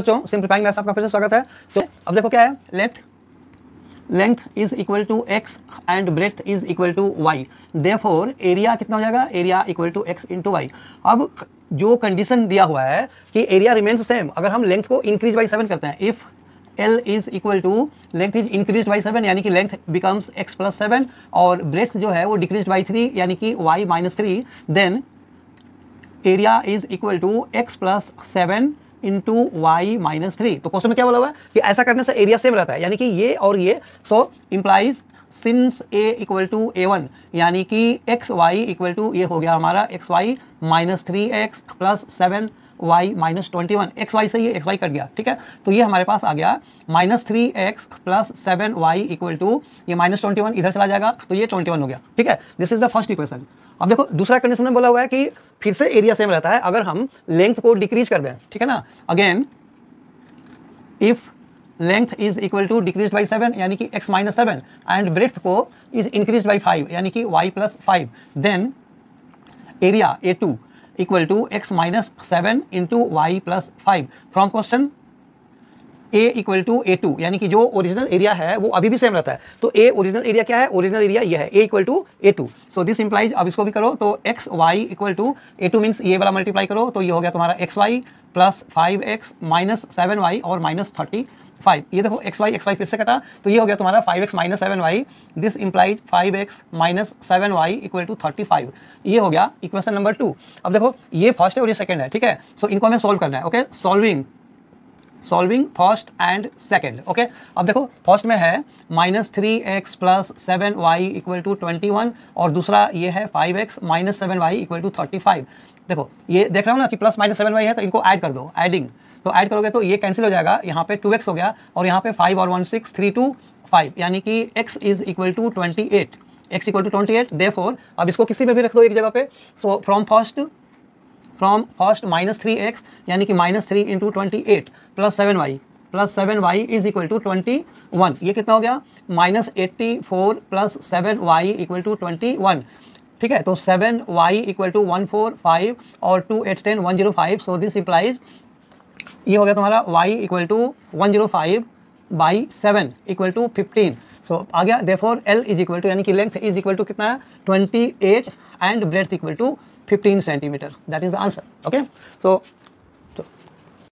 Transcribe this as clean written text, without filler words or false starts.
बच्चों simplifying maths आपका फिर से स्वागत है। तो अब देखो क्या है, let length is equal to X and breadth is equal to Y, therefore area कितना हो जाएगा, area equal to X into Y. अब जो कंडीशन दिया हुआ है कि एरिया रिमेन्स सेम, अगर हम लेंथ को इंक्रीज बाई 7 करते हैं, if L is equal to length is increase by 7 यानी कि लेंथ बिकम्स x प्लस 7 और ब्रेथ जो है वो डिक्रीज बाई 3 यानी कि y minus 3, then area is equal to X plus 7 into Y minus 3। तो क्वेश्चन में क्या बोला हुआ है कि ऐसा करने से एरिया सेम रहता है, यानी कि ये और ये, so implies since a equal to a1 यानी कि एक्स वाई इक्वल टू ये हो गया हमारा X Y minus 3x plus 7y minus 21, X Y से ये एक्स वाई कट गया, ठीक है। तो ये हमारे पास आ गया minus 3x plus 7y equal to ये माइनस 21 इधर चला जाएगा तो ये 21 हो गया, ठीक है। This is the first equation. अब देखो दूसरा कंडीशन में बोला हुआ है कि फिर से एरिया सेम रहता है अगर हम लेंथ को डिक्रीज कर दें, ठीक है ना। Again if length is equal to decrease by 7 यानी कि x माइनस 7 एंड ब्रेथ को इज इंक्रीज बाई 5 यानी कि y plus 5, then area A2 equal to x minus 7 into y plus 5 from question a equal to A2 यानी कि जो original area है वो अभी भी सेम रहता है। तो a ओरिजिनल एरिया क्या है, ओरिजिनल एरिया ये है a equal to A2। So this implies, अब इसको भी करो तो x y equal to A2 means ये वाला मल्टीप्लाई करो तो ये हो गया तुम्हारा x Y plus 5x minus 7y और माइनस 35। ये देखो एक्स वाई फिर से कटा तो ये हो गया तुम्हारा 5x minus 7y, this implies 5x minus 7y equal to 35। ये हो गया इक्वेशन नंबर 2। अब देखो ये फर्स्ट है और ये सेकंड है, ठीक है। सो इनको हमें सॉल्व करना है, okay. Solving first and second, okay. अब देखो फर्स्ट में है minus 3x plus 7y equal to 21 और दूसरा ये है 5x minus 7y equal to 35। देखो ये देख रहा हूँ ना कि प्लस माइनस 7y है तो इनको ऐड कर दो, एडिंग, तो ऐड करोगे तो ये कैंसिल हो जाएगा, यहाँ पे 2x हो गया और यहाँ पे 5 और 1 6 3 2 5 यानी कि x is equal to 28, x equal to 28। Therefore अब इसको किसी में भी रख दो एक जगह पे। So from first minus 3x यानी कि minus 3 into 28 plus 7y is equal to 21। ये कितना हो गया, minus 84 plus 7y equal to 21, ठीक है। तो 7y इक्वल टू 145 और 2 8 10 105। सो दिस इंप्लाइज ये हो गया तुम्हारा y equal to 105 by 7 equal to 15। So आ गया therefore L is equal to यानी कि लेंथ इज इक्वल टू कितना है 28 and breadth equal to 15 centimetre, that is the answer, okay. So